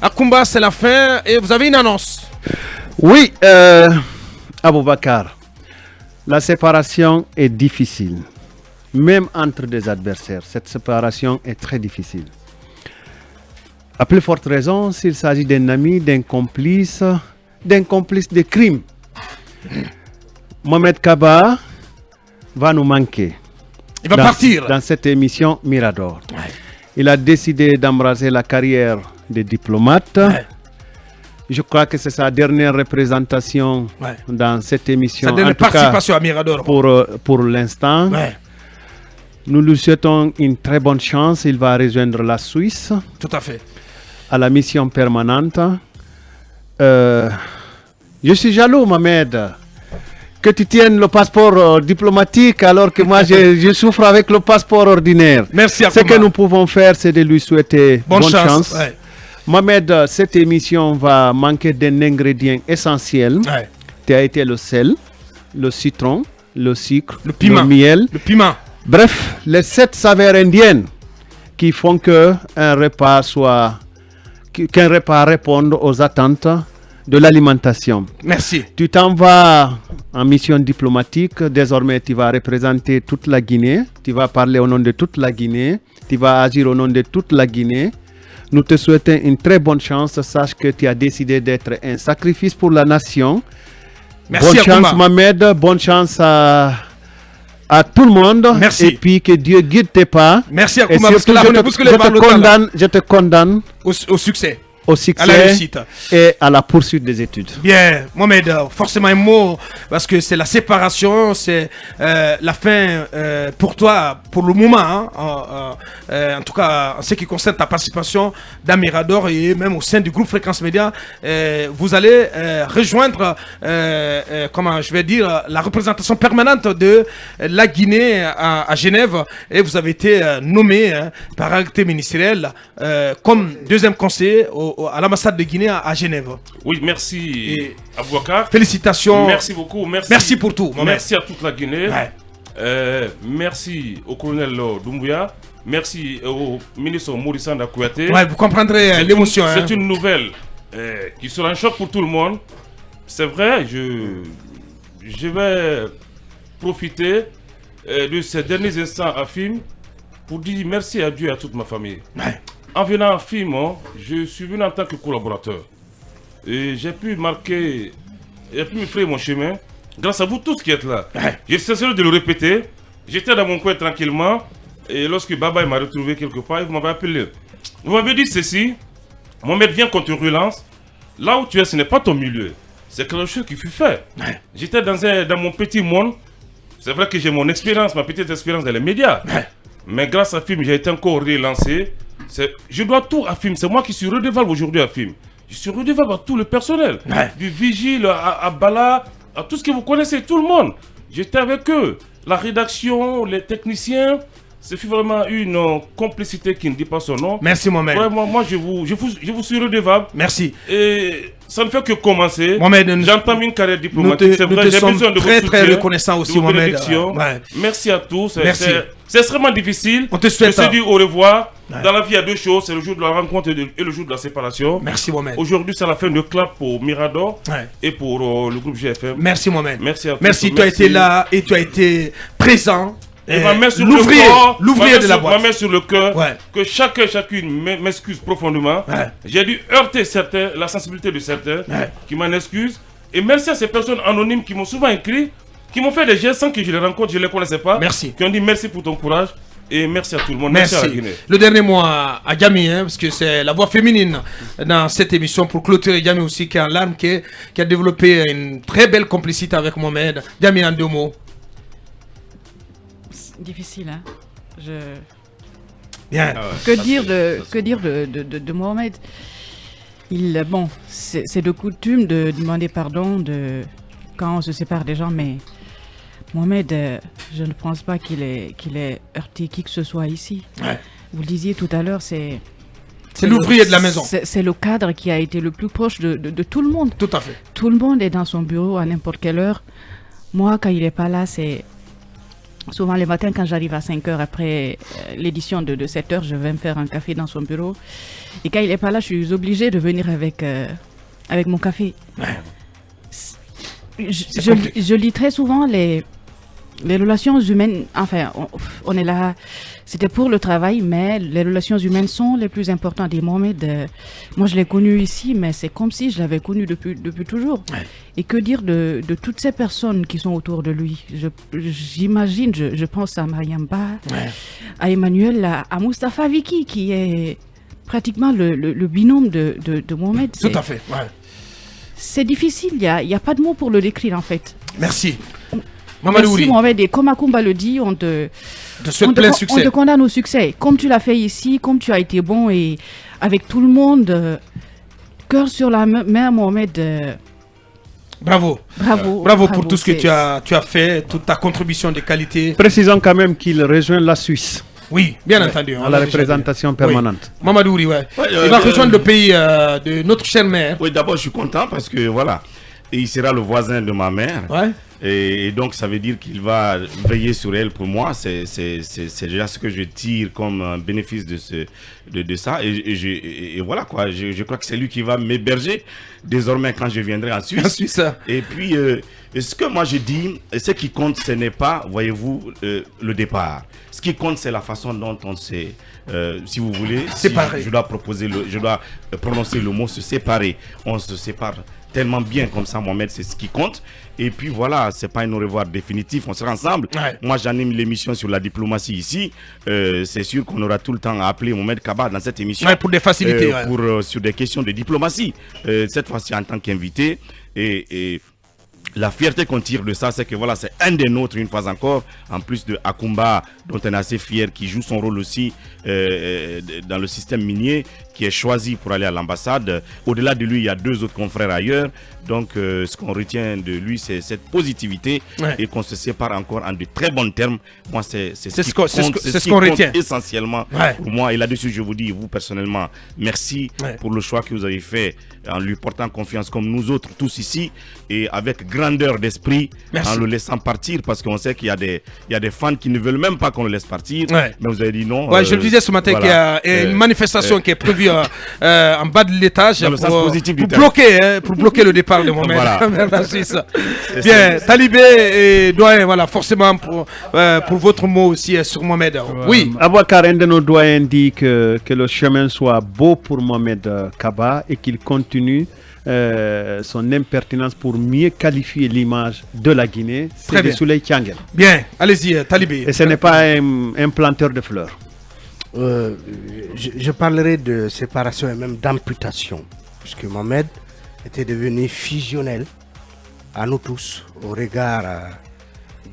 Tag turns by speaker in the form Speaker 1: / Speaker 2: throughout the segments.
Speaker 1: Akoumba, c'est la fin et vous avez une annonce.
Speaker 2: Oui, Aboubakar, la séparation est difficile. Même entre des adversaires, cette séparation est très difficile. À plus forte raison s'il s'agit d'un ami, d'un complice de crime. Mohamed Kaba va nous manquer.
Speaker 1: Il va partir
Speaker 2: dans cette émission Mirador.
Speaker 1: Ouais.
Speaker 2: Il a décidé d'embrasser la carrière de diplomate.
Speaker 1: Ouais.
Speaker 2: Je crois que c'est sa dernière représentation dans cette émission.
Speaker 1: Sa dernière participation à Mirador.
Speaker 2: Pour l'instant.
Speaker 1: Ouais.
Speaker 2: Nous lui souhaitons une très bonne chance. Il va rejoindre la Suisse.
Speaker 1: Tout à fait.
Speaker 2: À la mission permanente. Je suis jaloux, Mohamed, que tu tiennes le passeport diplomatique alors que moi je souffre avec le passeport ordinaire.
Speaker 1: Merci à
Speaker 2: Ce que nous pouvons faire, c'est de lui souhaiter bonne chance.
Speaker 1: Ouais.
Speaker 2: Mohamed, cette émission va manquer d'un ingrédient essentiel qui a été le sel, le citron, le sucre,
Speaker 1: le piment,
Speaker 2: le miel.
Speaker 1: Le piment.
Speaker 2: Bref, les 7 saveurs indiennes qui font qu'un repas réponde aux attentes de l'alimentation.
Speaker 1: Merci.
Speaker 2: Tu t'en vas en mission diplomatique. Désormais, tu vas représenter toute la Guinée. Tu vas parler au nom de toute la Guinée. Tu vas agir au nom de toute la Guinée. Nous te souhaitons une très bonne chance. Sache que tu as décidé d'être un sacrifice pour la nation.
Speaker 1: Merci.
Speaker 2: Bonne chance, Mohamed. Bonne chance à tout le monde.
Speaker 1: Merci.
Speaker 2: Et puis que Dieu guide tes pas.
Speaker 1: Merci à
Speaker 2: Kouma, je te condamne
Speaker 1: au succès.
Speaker 2: Au succès,
Speaker 1: à la réussite
Speaker 2: et à la poursuite des études.
Speaker 1: Bien, Mohamed, forcément un mot, parce que c'est la séparation, c'est la fin pour toi, pour le moment, hein, en tout cas en ce qui concerne ta participation dans Mirador et même au sein du groupe Fréquence Média, vous allez rejoindre, comment je vais dire, la représentation permanente de la Guinée à Genève, et vous avez été nommé par arrêté ministériel comme deuxième conseiller à l'ambassade de Guinée à Genève.
Speaker 3: Oui, merci Aboubakar.
Speaker 1: Félicitations.
Speaker 3: Merci beaucoup.
Speaker 1: Merci pour tout.
Speaker 3: Merci à toute la Guinée. Merci au colonel Doumbouya. Merci au ministre Maurice Kouyaté.
Speaker 1: Ouais, vous comprendrez l'émotion.
Speaker 3: C'est une nouvelle qui sera un choc pour tout le monde. C'est vrai, je vais profiter de ces derniers instants à FIM pour dire merci à Dieu et à toute ma famille.
Speaker 1: Ouais.
Speaker 3: En venant à FIM, je suis venu en tant que collaborateur. Et j'ai pu marquer, j'ai pu me frayer mon chemin grâce à vous tous qui êtes là. J'ai cessé de le répéter. J'étais dans mon coin tranquillement. Et lorsque Baba m'a retrouvé quelque part, il m'avait appelé. Vous m'avez dit ceci: Mohamed, viens qu'on te relance. Là où tu es, ce n'est pas ton milieu. C'est quelque chose qui fut fait. J'étais dans mon petit monde. C'est vrai que j'ai mon expérience, ma petite expérience dans les médias. Mais grâce à FIM, j'ai été encore relancé. Je dois tout à FIM. C'est moi qui suis redevable aujourd'hui à FIM. Je suis redevable à tout le personnel. Du vigile à Bala, à tout ce que vous connaissez, tout le monde. J'étais avec eux. La rédaction, les techniciens. Ce fut vraiment une complicité qui ne dit pas son nom.
Speaker 1: Merci, Mohamed.
Speaker 3: Vraiment, moi, je vous suis redevable.
Speaker 1: Merci.
Speaker 3: Et ça ne fait que commencer.
Speaker 1: Mohamed,
Speaker 3: j'entame une carrière diplomatique. C'est vrai, j'ai besoin de
Speaker 1: très,
Speaker 3: vos
Speaker 1: très reconnaissant aussi, Mohamed.
Speaker 3: Merci à tous.
Speaker 1: Merci.
Speaker 3: C'est extrêmement difficile.
Speaker 1: On te souhaite.
Speaker 3: Je se dis au revoir. Dans la vie, il y a deux choses. C'est le jour de la rencontre et le jour de la séparation.
Speaker 1: Merci, Mohamed.
Speaker 3: Aujourd'hui, c'est la fin de clap pour Mirador et pour le groupe GFM.
Speaker 1: Merci, Mohamed.
Speaker 3: Merci à tous.
Speaker 1: Merci, tu as été là et tu as été présent.
Speaker 3: Et ma main sur
Speaker 1: l'ouvrier de la boîte.
Speaker 3: Ma main sur le cœur, que chacune m'excuse profondément. J'ai dû heurter la sensibilité de certains qui m'en excusent. Et merci à ces personnes anonymes qui m'ont souvent écrit, qui m'ont fait des gestes sans que je les rencontre, je ne les connaissais pas.
Speaker 1: Merci.
Speaker 3: Qui ont dit merci pour ton courage. Et merci à tout le monde. Merci à la Guinée.
Speaker 1: Le dernier mot à Djami, parce que c'est la voix féminine dans cette émission pour clôturer. Djami aussi qui est en larmes, qui a développé une très belle complicité avec Mohamed. Djami, en 2 mots.
Speaker 4: Difficile, hein.
Speaker 1: Bien.
Speaker 4: Que dire de Mohamed? Bon, c'est de coutume de demander pardon quand on se sépare des gens, mais Mohamed, je ne pense pas qu'il ait heurté qui que ce soit ici. Vous le disiez tout à l'heure, c'est
Speaker 1: l'ouvrier de la maison.
Speaker 4: C'est le cadre qui a été le plus proche de tout le monde.
Speaker 1: Tout à fait.
Speaker 4: Tout le monde est dans son bureau à n'importe quelle heure. Moi, quand il n'est pas là, Souvent, les matins, quand j'arrive à 5 heures après l'édition de 7 heures, je vais me faire un café dans son bureau. Et quand il n'est pas là, je suis obligée de venir avec mon café.
Speaker 1: Ouais.
Speaker 4: Je lis très souvent les relations humaines. Enfin, on est là, c'était pour le travail, mais les relations humaines sont les plus importantes. Et Mohamed, moi je l'ai connu ici, mais c'est comme si je l'avais connu depuis toujours.
Speaker 1: Ouais.
Speaker 4: Et que dire de toutes ces personnes qui sont autour de lui? J'imagine, je pense à Mariamba, à Emmanuel, à Moustapha Vicky, qui est pratiquement le binôme de Mohamed.
Speaker 1: Tout à fait. Ouais.
Speaker 4: C'est difficile, il y a pas de mots pour le décrire en fait.
Speaker 1: Merci. Mamadou
Speaker 4: Merci
Speaker 1: Ouri,
Speaker 4: Mohamed, et comme Akumba le dit, on te
Speaker 1: souhaite plein succès.
Speaker 4: On te condamne au succès, comme tu l'as fait ici, comme tu as été bon et avec tout le monde, cœur sur la main Mohamed.
Speaker 1: Bravo.
Speaker 4: Bravo
Speaker 1: pour tout ce que tu as fait, toute ta contribution de qualité.
Speaker 2: Précisons quand même qu'il rejoint la Suisse.
Speaker 1: Oui, bien entendu.
Speaker 2: À la représentation permanente.
Speaker 1: Oui. Mamadou Ouri, il va rejoindre le pays de notre chère mère.
Speaker 5: Oui, d'abord, je suis content parce que voilà, il sera le voisin de ma mère.
Speaker 1: Ouais.
Speaker 5: Et donc, ça veut dire qu'il va veiller sur elle pour moi. C'est déjà ce que je tire comme un bénéfice de ça. Et voilà quoi. Je crois que c'est lui qui va m'héberger désormais quand je viendrai en Suisse.
Speaker 1: En Suisse.
Speaker 5: Et puis, ce que moi je dis, ce qui compte, ce n'est pas, voyez-vous, le départ. Ce qui compte, c'est la façon dont on s'est, si vous voulez,
Speaker 1: séparé.
Speaker 5: Si je dois prononcer le mot se séparer. On se sépare tellement bien comme ça, Mohamed, c'est ce qui compte. Et puis voilà, c'est pas un au revoir définitif, on sera ensemble. Ouais. Moi, j'anime l'émission sur la diplomatie ici. C'est sûr qu'on aura tout le temps à appeler Mohamed Kaba dans cette émission.
Speaker 1: Ouais, pour des facilités.
Speaker 5: Sur des questions de diplomatie. Cette fois-ci, en tant qu'invité. Et la fierté qu'on tire de ça, c'est que voilà, c'est un des nôtres, une fois encore, en plus de Akumba, dont on est assez fier, qui joue son rôle aussi dans le système minier, qui est choisi pour aller à l'ambassade. Au-delà de lui, il y a 2 autres confrères ailleurs. Donc, ce qu'on retient de lui, c'est cette positivité et qu'on se sépare encore en de très bons termes. Moi, c'est ce qu'on retient essentiellement pour moi. Et là-dessus, je vous dis, vous personnellement, merci pour le choix que vous avez fait en lui portant confiance comme nous autres tous ici et avec grandeur d'esprit en le laissant partir parce qu'on sait qu'il y a des fans qui ne veulent même pas qu'on le laisse partir. Mais vous avez dit non.
Speaker 1: Je le disais ce matin qu'il y a une manifestation qui est prévue en bas de l'étage pour bloquer le départ de Mohamed. Voilà. Bien, Talibé et Doyen, voilà, forcément pour votre mot aussi sur Mohamed. Oui.
Speaker 2: Abouakar, un de nos doyens dit que le chemin soit beau pour Mohamed Kaba et qu'il continue son impertinence pour mieux qualifier l'image de la Guinée. C'est de Souley Tiangel.
Speaker 1: Bien, allez-y, Talibé.
Speaker 2: Et ce n'est pas un planteur de fleurs.
Speaker 6: Je parlerai de séparation et même d'amputation, puisque Mohamed était devenu fusionnel à nous tous au regard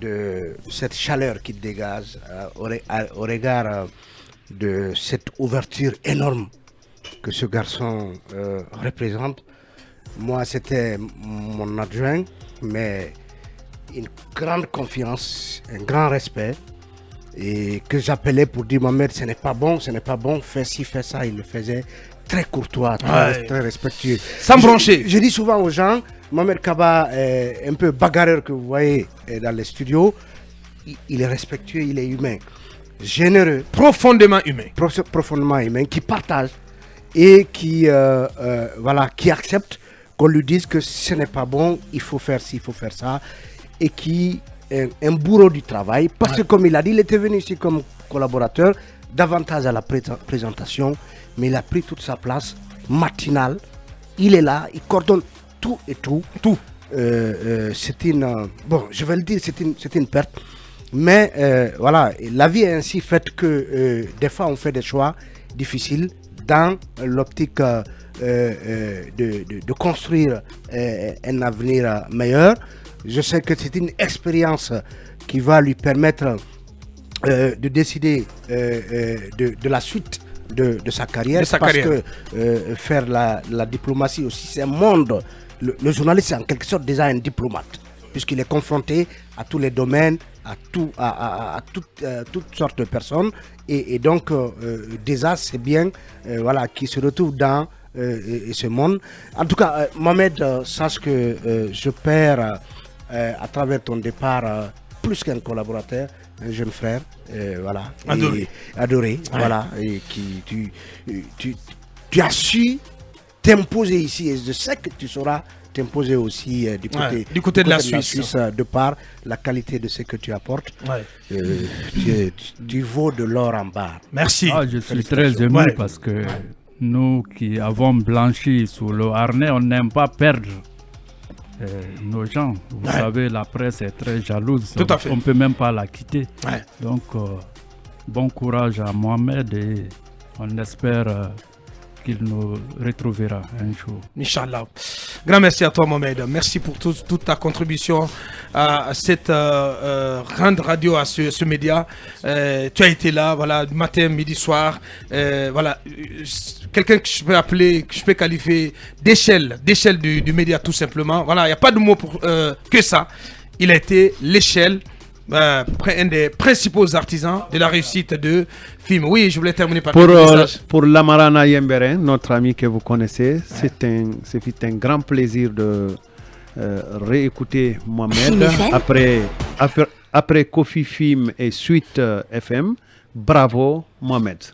Speaker 6: de cette chaleur qu'il dégage, au regard de cette ouverture énorme que ce garçon représente. Moi, c'était mon adjoint, mais une grande confiance, un grand respect. Et que j'appelais pour dire Mohamed, ce n'est pas bon, fais ci, fais ça. Il le faisait très courtois, très respectueux.
Speaker 1: Sans broncher.
Speaker 6: Je dis souvent aux gens, Mohamed Kaba est un peu bagarreur que vous voyez dans les studios. Il est respectueux, il est humain, généreux.
Speaker 1: Profondément humain.
Speaker 6: Profondément humain, qui partage et qui accepte qu'on lui dise que ce n'est pas bon, il faut faire ci, il faut faire ça. Et qui un bourreau du travail, parce que comme il a dit, il était venu ici comme collaborateur, davantage à la présentation, mais il a pris toute sa place matinale. Il est là, il coordonne tout et tout. C'est une... bon, je vais le dire, c'est une perte. Mais voilà, la vie est ainsi faite que des fois on fait des choix difficiles dans l'optique de construire un avenir meilleur. Je sais que c'est une expérience qui va lui permettre de décider de la suite de sa carrière. Que faire la diplomatie aussi, c'est un monde. Le journaliste est en quelque sorte déjà un diplomate, puisqu'il est confronté à tous les domaines, à toutes sortes de personnes. Et donc, déjà, c'est bien qu'il se retrouve dans ce monde. En tout cas, Mohamed, sache que je perds... à travers ton départ plus qu'un collaborateur, un jeune frère, voilà,
Speaker 1: Adoré.
Speaker 6: voilà, et qui tu as su t'imposer ici, et je sais que tu sauras t'imposer aussi
Speaker 1: du côté de la Suisse,
Speaker 6: de par la qualité de ce que tu apportes. Tu vaux de l'or en barre.
Speaker 1: Merci.
Speaker 7: Je suis très ému parce que nous qui avons blanchi sous le harnais, on n'aime pas perdre nos gens. Vous savez, la presse est très jalouse.
Speaker 1: Tout à fait.
Speaker 7: On ne peut même pas la quitter. Donc, bon courage à Mohamed et on espère qu'il nous retrouvera un jour.
Speaker 1: Inch'Allah. Grand merci à toi, Mohamed. Merci pour toute ta contribution à cette grande radio, à ce média. Tu as été là, voilà, du matin, midi, soir. Voilà, quelqu'un que je peux appeler, que je peux qualifier d'échelle du média, tout simplement. Voilà, il n'y a pas de mot pour que ça. Il a été l'échelle. Un des principaux artisans de la réussite de film. Oui, je voulais terminer par
Speaker 2: pour Lamarana Yembere, notre ami que vous connaissez, ce fut un grand plaisir de réécouter Mohamed après Kofi Film et Suite FM. Bravo Mohamed.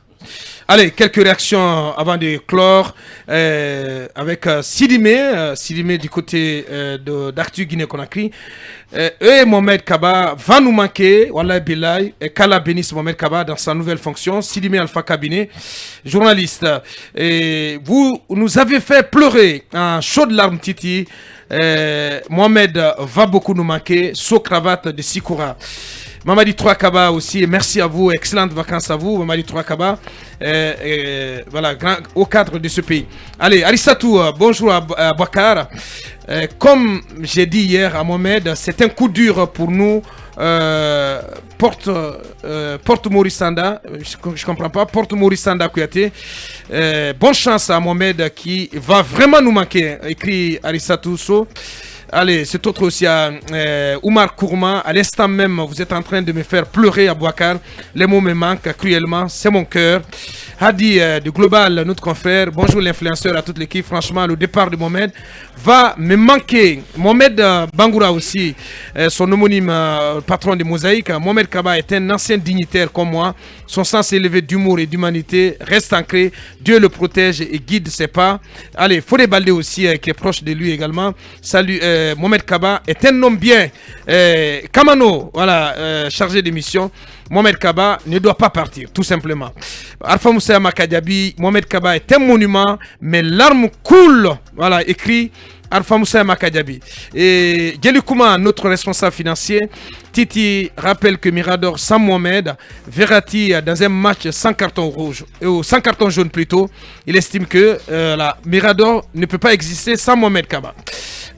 Speaker 1: Allez, quelques réactions avant de clore avec Sidimé du côté d'Actu Guinée-Conakry. Mohamed Kaba va nous manquer, Wallah Bilay, et qu'Allah bénisse Mohamed Kaba dans sa nouvelle fonction. Sidimé Alpha Cabinet, journaliste. Et vous nous avez fait pleurer en chaudes larmes, Titi. Mohamed va beaucoup nous manquer, saut cravate de Sikura. Mamadi Troakaba aussi, merci à vous, excellentes vacances à vous, Mamadi Troakaba, voilà, au cadre de ce pays. Allez, Arissatou, bonjour à Bakar. Comme j'ai dit hier à Mohamed, c'est un coup dur pour nous. Porte Morissanda, je comprends pas, Porte Morissanda Kouyaté. Bonne chance à Mohamed qui va vraiment nous manquer, écrit Arissatou So. Allez, c'est autre aussi à Oumar Kourma. À l'instant même, vous êtes en train de me faire pleurer à Bouakar. Les mots me manquent cruellement, c'est mon cœur. Hadi de Global, notre confrère. Bonjour l'influenceur, à toute l'équipe. Franchement, le départ de Mohamed va me manquer. Mohamed Bangoura aussi, son homonyme patron de Mosaïque. Mohamed Kaba est un ancien dignitaire comme moi. Son sens élevé d'humour et d'humanité reste ancré. Dieu le protège et guide ses pas. Allez, Fodé Baldé aussi, qui est proche de lui également. Salut. Mohamed Kaba est un homme bien. Kamano, voilà, chargé de mission. Mohamed Kaba ne doit pas partir, tout simplement. Alpha Moussa Makadiabi, Mohamed Kaba est un monument, mais l'arme coule. Voilà, écrit Alpha Moussa Makadiabi. Et Djelikuma, notre responsable financier, Titi rappelle que Mirador sans Mohamed, Verratti dans un match sans carton rouge, sans carton jaune plutôt, il estime que Mirador ne peut pas exister sans Mohamed Kaba.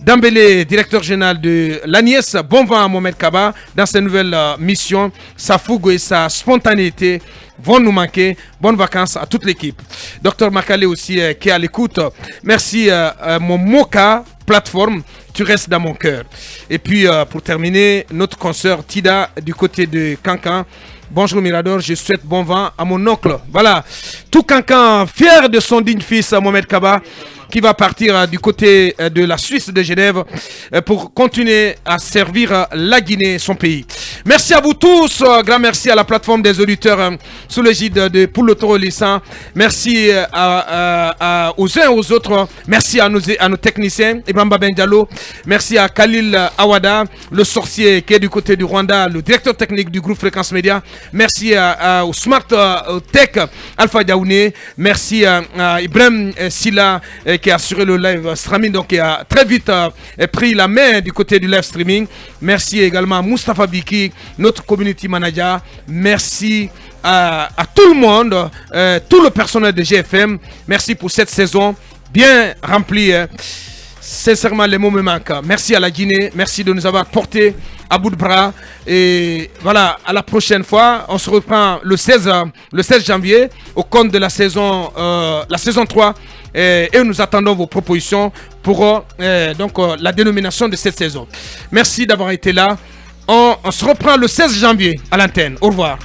Speaker 1: Dambélé, directeur général de l'Agnès, bon vent à Mohamed Kaba dans ses nouvelles missions. Sa fougue et sa spontanéité vont nous manquer. Bonnes vacances à toute l'équipe. Docteur Makale aussi qui est à l'écoute. Merci mon Moka plateforme. Tu restes dans mon cœur. Et puis pour terminer, notre consoeur Tida du côté de Cancan. Bonjour Mirador, je souhaite bon vent à mon oncle. Voilà, tout Cancan fier de son digne fils Mohamed Kaba, qui va partir du côté de la Suisse de Genève pour continuer à servir la Guinée, son pays. Merci à vous tous. Grand merci à la plateforme des auditeurs sous l'égide de Poulo Toro Lissan. Merci aux uns et aux autres. Merci à nos techniciens, Ibrahim Ben Diallo. Merci à Khalil Awada, le sorcier qui est du côté du Rwanda, le directeur technique du groupe Fréquence Média. Merci au Smart Tech, Alpha Diaouné. Merci à Ibrahim Silla qui a assuré le live streaming, donc qui a très vite pris la main du côté du live streaming. Merci également à Moustapha Biki, notre community manager. Merci à tout le monde, tout le personnel de GFM. Merci pour cette saison bien remplie. Sincèrement, les mots me manquent. Merci à la Guinée. Merci de nous avoir portés à bout de bras. Et voilà, à la prochaine fois. On se reprend le 16 janvier au compte de la saison 3. Et nous attendons vos propositions pour la dénomination de cette saison. Merci d'avoir été là. On se reprend le 16 janvier à l'antenne. Au revoir.